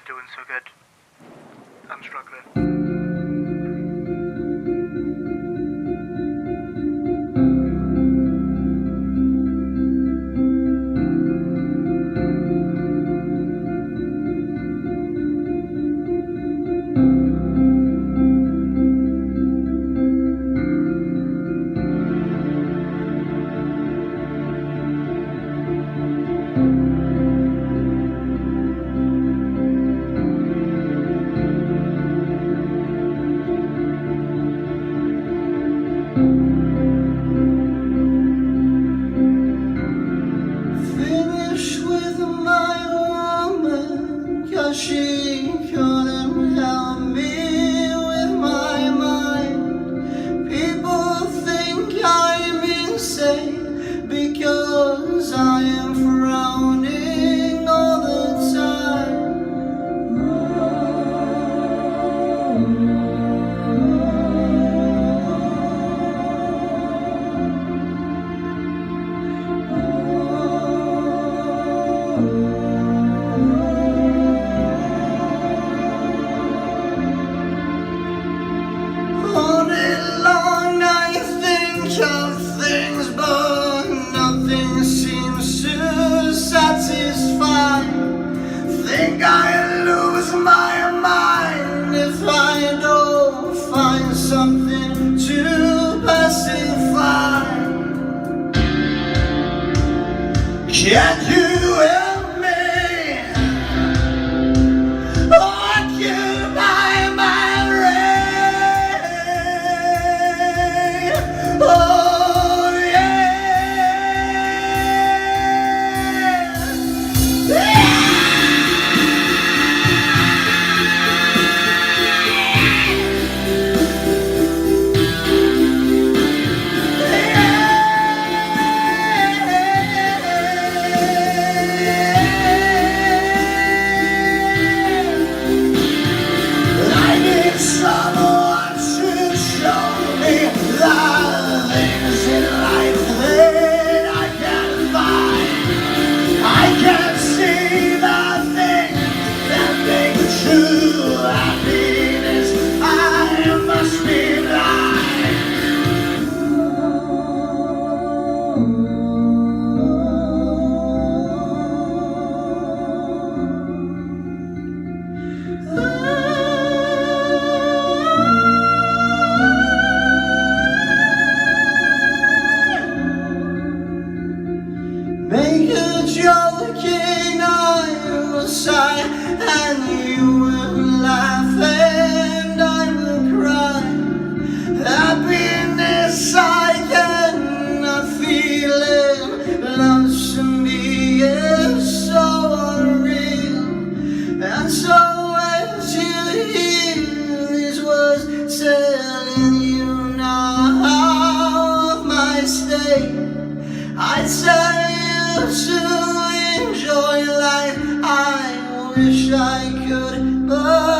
doing so good. I'm struggling. She couldn't help me with my mind. People think I'm insane because I am frowning all the time. Of things, but nothing seems to satisfy. Think I lose my mind if I don't find something to pacify. Can you help me occupy my brain? Oh yeah. I need someone to show me the things in life that I can't find. I can't see the things that make true happiness. I must be blind. Make a joke and I will sigh, and you will laugh and I will cry. Happiness I cannot feel it, love to me is so unreal. And so as you hear these words telling you now of my state, I tell you to enjoy life. I wish I could, but